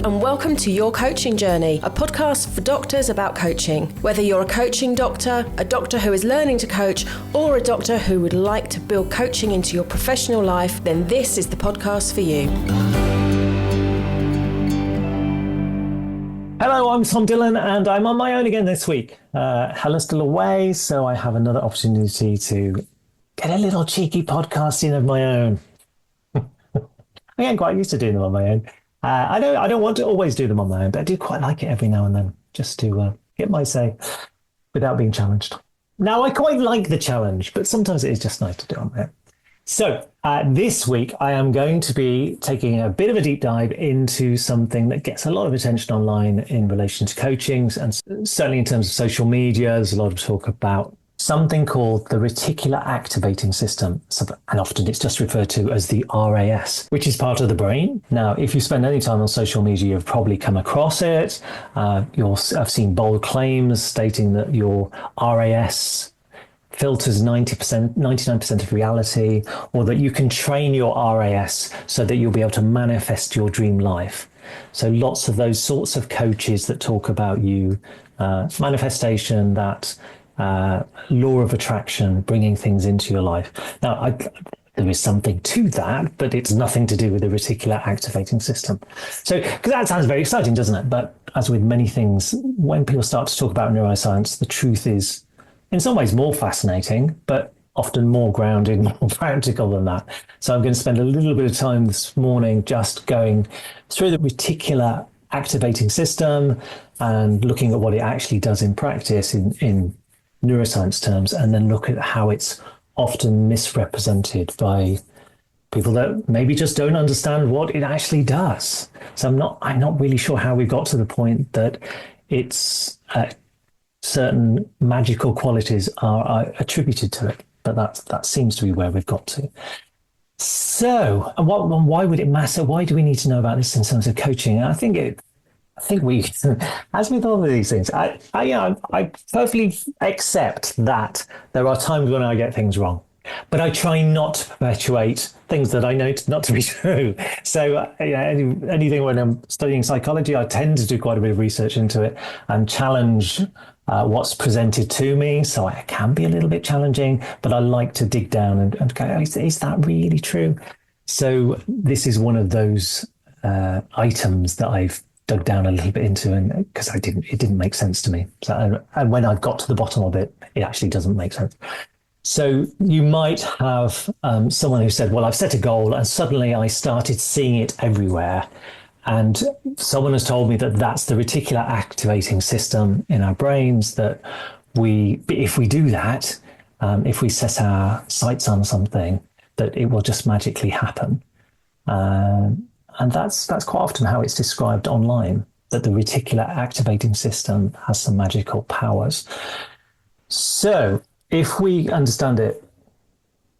and welcome to Your Coaching Journey, a podcast for doctors about coaching. Whether you're a coaching doctor, a doctor who is learning to coach, or a doctor who would like to build coaching into your professional life, then this is the podcast for you. Hello, I'm Tom Dillon, and I'm on my own again this week. Helen's still away, so I have another opportunity to get a little cheeky podcasting of my own. I get quite used to doing them on my own. I don't want to always do them on my own, but I do quite like it every now and then, just to get my say without being challenged. Now, I quite like the challenge, but sometimes it is just nice to do it on my own. So this week, I am going to be taking a bit of a deep dive into something that gets a lot of attention online in relation to coaching, and certainly in terms of social media. There's a lot of talk about something called the Reticular Activating System, and often it's just referred to as the RAS, which is part of the brain. Now, if you spend any time on social media, you've probably come across it. I've seen bold claims stating that your RAS filters 99% of reality, or that you can train your RAS so that you'll be able to manifest your dream life. So lots of those sorts of coaches that talk about manifestation, that law of attraction, bringing things into your life. Now, there is something to that, but it's nothing to do with the reticular activating system. So, because that sounds very exciting, doesn't it? But as with many things, when people start to talk about neuroscience, the truth is, in some ways, more fascinating, but often more grounded, more practical than that. So I'm going to spend a little bit of time this morning just going through the reticular activating system and looking at what it actually does in practice in neuroscience terms, and then look at how it's often misrepresented by people that maybe just don't understand what it actually does. So I'm not really sure how we got to the point that it's certain magical qualities are attributed to it, but that seems to be where we've got to. So, why would it matter? Why do we need to know about this in terms of coaching? I think we, as with all of these things, I perfectly accept that there are times when I get things wrong, but I try not to perpetuate things that I know not to be true. So anything when I'm studying psychology, I tend to do quite a bit of research into it and challenge what's presented to me. So it can be a little bit challenging, but I like to dig down and go, is that really true? So this is one of those items that I've dug down a little bit into, and because it didn't make sense to me. So, and when I got to the bottom of it, it actually doesn't make sense. So you might have someone who said, well, I've set a goal and suddenly I started seeing it everywhere. And someone has told me that that's the reticular activating system in our brains, that if we do that, if we set our sights on something, that it will just magically happen. And that's quite often how it's described online, that the reticular activating system has some magical powers. So if we understand it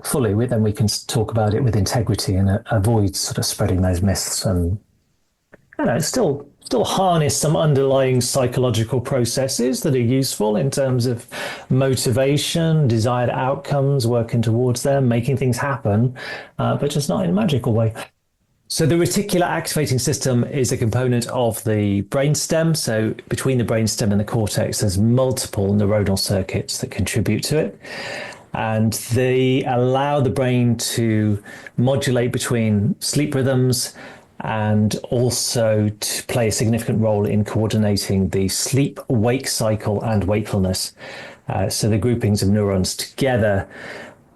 fully, then we can talk about it with integrity and avoid sort of spreading those myths, and still harness some underlying psychological processes that are useful in terms of motivation, desired outcomes, working towards them, making things happen, but just not in a magical way. So the reticular activating system is a component of the brainstem. So between the brainstem and the cortex, there's multiple neuronal circuits that contribute to it. And they allow the brain to modulate between sleep rhythms and also to play a significant role in coordinating the sleep-wake cycle and wakefulness. So the groupings of neurons together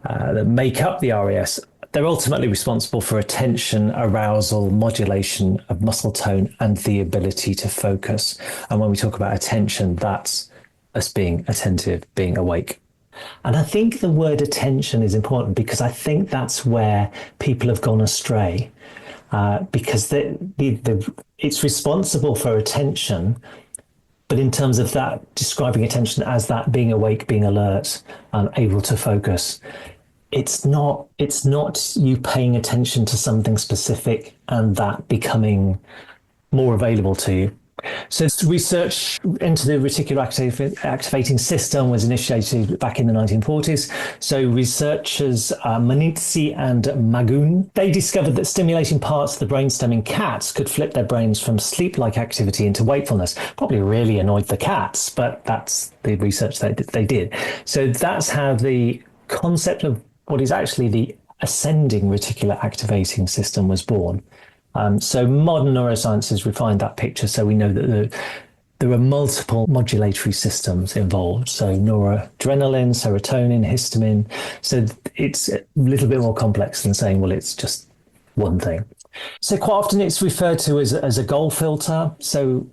that make up the RAS, they're ultimately responsible for attention, arousal, modulation of muscle tone, and the ability to focus. And when we talk about attention, that's us being attentive, being awake. And I think the word attention is important because I think that's where people have gone astray, because it's responsible for attention, but in terms of that, describing attention as that being awake, being alert, able to focus, it's not you paying attention to something specific and that becoming more available to you. So research into the reticular activating system was initiated back in the 1940s. So researchers Manizzi and Magoon, they discovered that stimulating parts of the brainstem in cats could flip their brains from sleep-like activity into wakefulness. Probably really annoyed the cats, but that's the research they did. So that's how the concept of what is actually the ascending reticular activating system was born. So modern neuroscience has refined that picture, so we know that there are multiple modulatory systems involved. So noradrenaline, serotonin, histamine. So it's a little bit more complex than saying, well, it's just one thing. So quite often it's referred to as a goal filter. So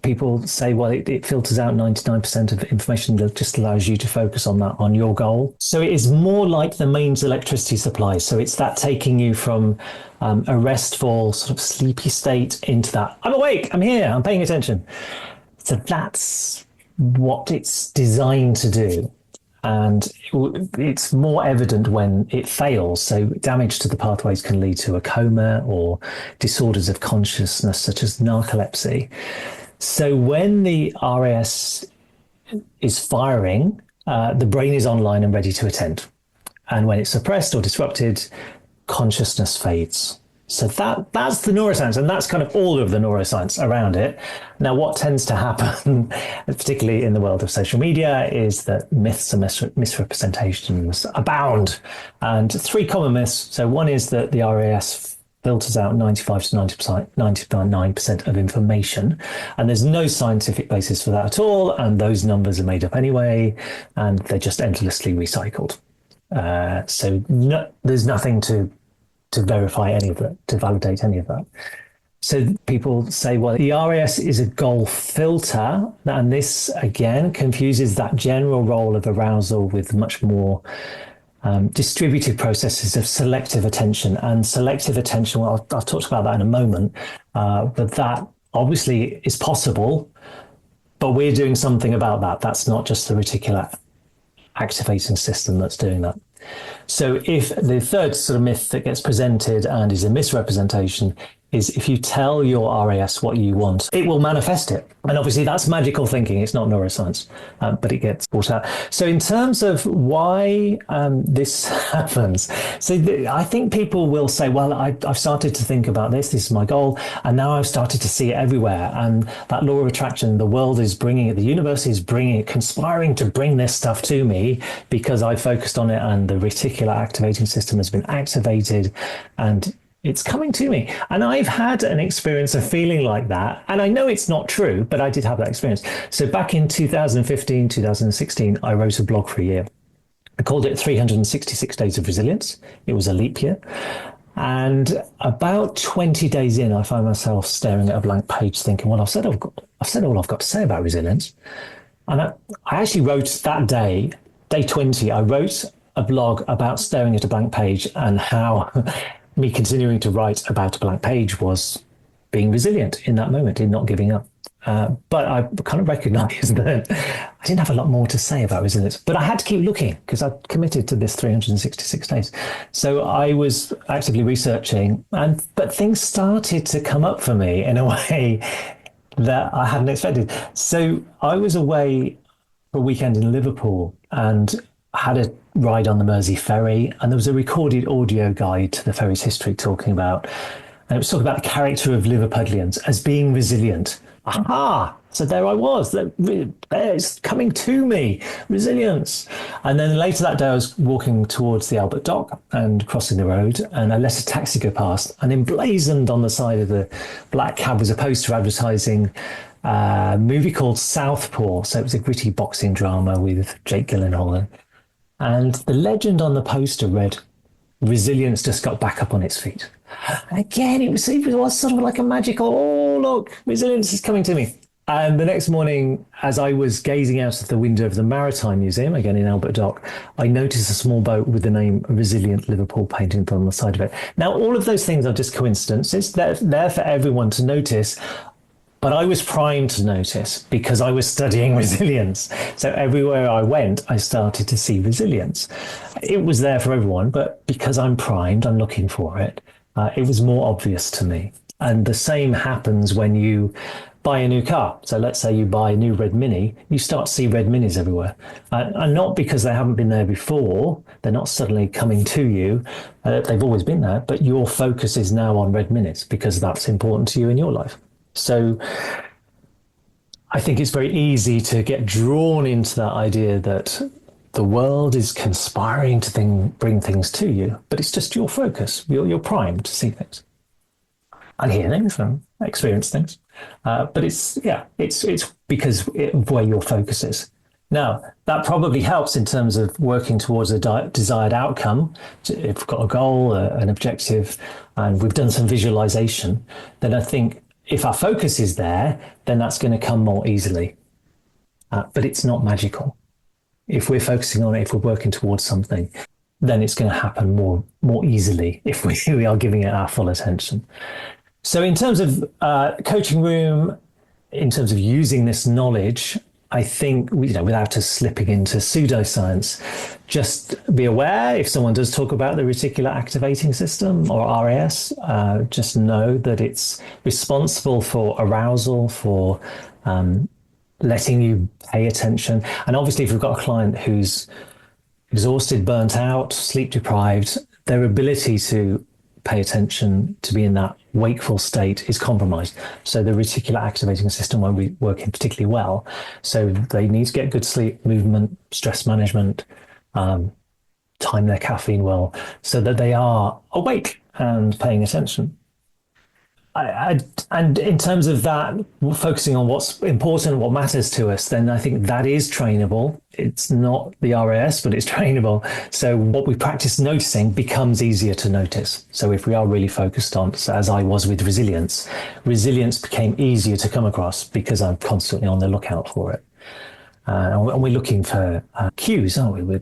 people say, well, it filters out 99% of information that just allows you to focus on your goal. So it is more like the mains electricity supply. So it's that taking you from a restful, sort of sleepy state into that, I'm awake, I'm here, I'm paying attention. So that's what it's designed to do. And it's more evident when it fails. So damage to the pathways can lead to a coma or disorders of consciousness, such as narcolepsy. So when the RAS is firing, the brain is online and ready to attend. And when it's suppressed or disrupted, consciousness fades. So that's the neuroscience, and that's kind of all of the neuroscience around it. Now, what tends to happen, particularly in the world of social media, is that myths and misrepresentations abound. And three common myths. So one is that the RAS filters out 95 to 99% of information. And there's no scientific basis for that at all. And those numbers are made up anyway, and they're just endlessly recycled. There's nothing to verify any of that, to validate any of that. So people say, well, the RAS is a goal filter. And this, again, confuses that general role of arousal with much more distributed processes of selective attention. And selective attention, well, I'll talk about that in a moment, but that obviously is possible, but we're doing something about that. That's not just the reticular activating system that's doing that. So if the third sort of myth that gets presented and is a misrepresentation is if you tell your RAS what you want, it will manifest it. And obviously that's magical thinking. It's not neuroscience, but it gets brought out. So in terms of why this happens, I think people will say, well, I've started to think about this. This is my goal. And now I've started to see it everywhere. And that law of attraction, the world is bringing it, the universe is bringing it, conspiring to bring this stuff to me because I focused on it and the reticular activating system has been activated and it's coming to me. And I've had an experience of feeling like that. And I know it's not true, but I did have that experience. So back in 2015, 2016, I wrote a blog for a year. I called it 366 Days of Resilience. It was a leap year. And about 20 days in, I found myself staring at a blank page thinking, well, I've said all I've got to say about resilience. And I actually wrote that day 20, I wrote a blog about staring at a blank page and how me continuing to write about a blank page was being resilient in that moment, in not giving up. But I kind of recognized that I didn't have a lot more to say about resilience, but I had to keep looking because I committed to this 366 days. So I was actively researching, but things started to come up for me in a way that I hadn't expected. So I was away for a weekend in Liverpool and had a ride on the Mersey ferry, and there was a recorded audio guide to the ferry's history and it was talking about the character of Liverpudlians as being resilient. Aha! So there I was, it's coming to me, resilience. And then later that day I was walking towards the Albert Dock and crossing the road, and I let a taxi go past, and emblazoned on the side of the black cab was a poster advertising a movie called Southpaw. So it was a gritty boxing drama with Jake Gyllenhaal. And the legend on the poster read, "Resilience just got back up on its feet." And again, it was sort of like a magical, oh, look, resilience is coming to me. And the next morning, as I was gazing out of the window of the Maritime Museum, again in Albert Dock, I noticed a small boat with the name Resilient Liverpool painted on the side of it. Now, all of those things are just coincidences. They're there for everyone to notice. But I was primed to notice because I was studying resilience. So everywhere I went, I started to see resilience. It was there for everyone, but because I'm primed, I'm looking for it. It was more obvious to me. And the same happens when you buy a new car. So let's say you buy a new red Mini, you start to see red Minis everywhere. And not because they haven't been there before, they're not suddenly coming to you, they've always been there, but your focus is now on red Minis because that's important to you in your life. So I think it's very easy to get drawn into that idea that the world is conspiring to bring things to you, but it's just your focus. You're primed to see things and hear things and experience things. But it's because of where your focus is. Now, that probably helps in terms of working towards a desired outcome. If we've got a goal, an objective, and we've done some visualization, then I think if our focus is there, then that's going to come more easily. But it's not magical. If we're focusing on it, if we're working towards something, then it's going to happen more easily if we are giving it our full attention. So in terms of coaching room, in terms of using this knowledge, I think, without us slipping into pseudoscience, just be aware if someone does talk about the reticular activating system or RAS, just know that it's responsible for arousal, for letting you pay attention. And obviously, if we've got a client who's exhausted, burnt out, sleep deprived, their ability to pay attention, to be in that wakeful state is compromised. So the reticular activating system won't be working particularly well. So they need to get good sleep, movement, stress management, time their caffeine well, so that they are awake and paying attention. And in terms of that, focusing on what's important, what matters to us, then I think that is trainable. It's not the RAS, but it's trainable. So what we practice noticing becomes easier to notice. So if we are really focused on, so as I was with resilience became easier to come across because I'm constantly on the lookout for it. And we're looking for cues, aren't we?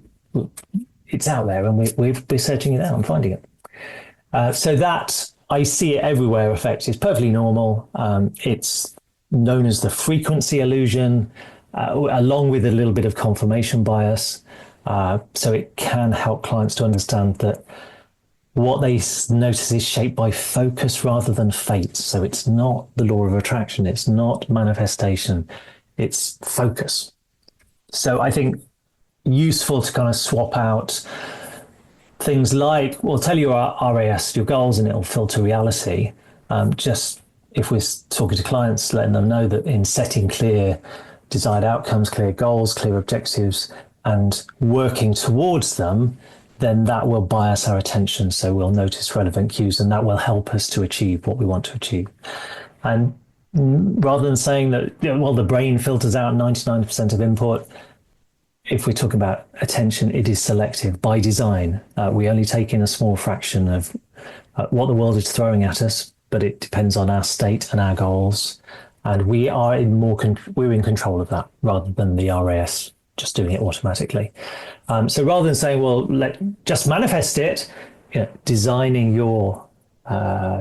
It's out there and we're searching it out and finding it. So that I see it everywhere effect is perfectly normal. It's known as the frequency illusion, along with a little bit of confirmation bias. So it can help clients to understand that what they notice is shaped by focus rather than fate. So it's not the law of attraction. It's not manifestation. It's focus. So I think useful to kind of swap out things like, well, tell your RAS your goals and it'll filter reality. Just if we're talking to clients, letting them know that in setting clear desired outcomes, clear goals, clear objectives, and working towards them, then that will bias our attention. So we'll notice relevant cues and that will help us to achieve what we want to achieve. And rather than saying that, well, the brain filters out 99% of input, if we're talking about attention, it is selective by design. We only take in a small fraction of what the world is throwing at us, but it depends on our state and our goals. And we're in control of that rather than the RAS just doing it automatically. So rather than saying, well, just manifest it, designing your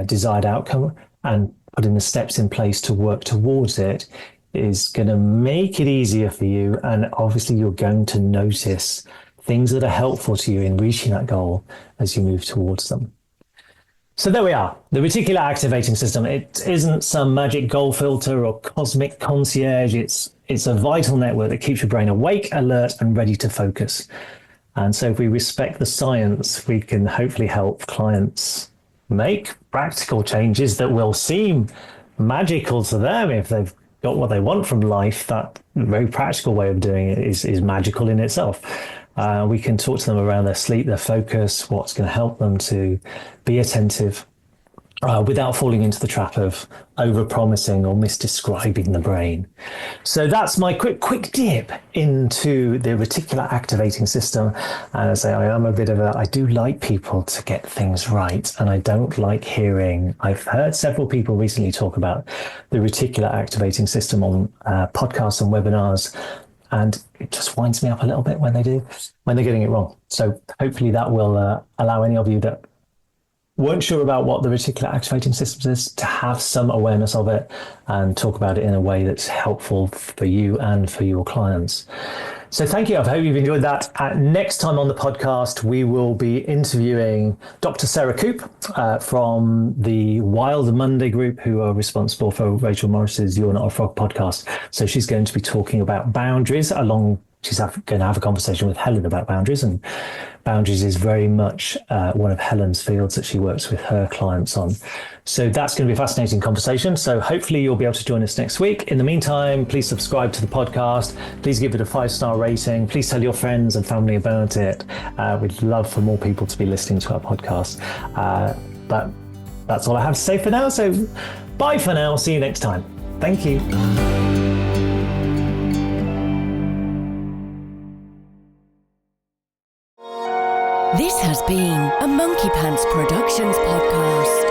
desired outcome and putting the steps in place to work towards it is going to make it easier for you. And obviously you're going to notice things that are helpful to you in reaching that goal as you move towards them. So there we are. The reticular activating system. It isn't some magic goal filter or cosmic concierge. It's a vital network that keeps your brain awake, alert, and ready to focus. And so if we respect the science, we can hopefully help clients make practical changes that will seem magical to them if they've got what they want from life. That very practical way of doing it is magical in itself. We can talk to them around their sleep, their focus, what's going to help them to be attentive without falling into the trap of over-promising or misdescribing the brain. So that's my quick dip into the reticular activating system. And as I am I do like people to get things right, and I don't like hearing. I've heard several people recently talk about the reticular activating system on podcasts and webinars, and it just winds me up a little bit when they're getting it wrong. So hopefully that will allow any of you that weren't sure about what the reticular activating system is, to have some awareness of it and talk about it in a way that's helpful for you and for your clients. So thank you. I hope you've enjoyed that. Next time on the podcast, we will be interviewing Dr. Sarah Coop from the Wild Monday group, who are responsible for Rachel Morris's You're Not a Frog podcast. So she's going to be talking about boundaries she's going to have a conversation with Helen about boundaries, and boundaries is very much one of Helen's fields that she works with her clients on. So that's going to be a fascinating conversation. So hopefully you'll be able to join us next week. In the meantime, please subscribe to the podcast. Please give it a 5-star rating. Please tell your friends and family about it. We'd love for more people to be listening to our podcast. But that's all I have to say for now. So bye for now. See you next time. Thank you. This has been a Monkey Pants Productions podcast.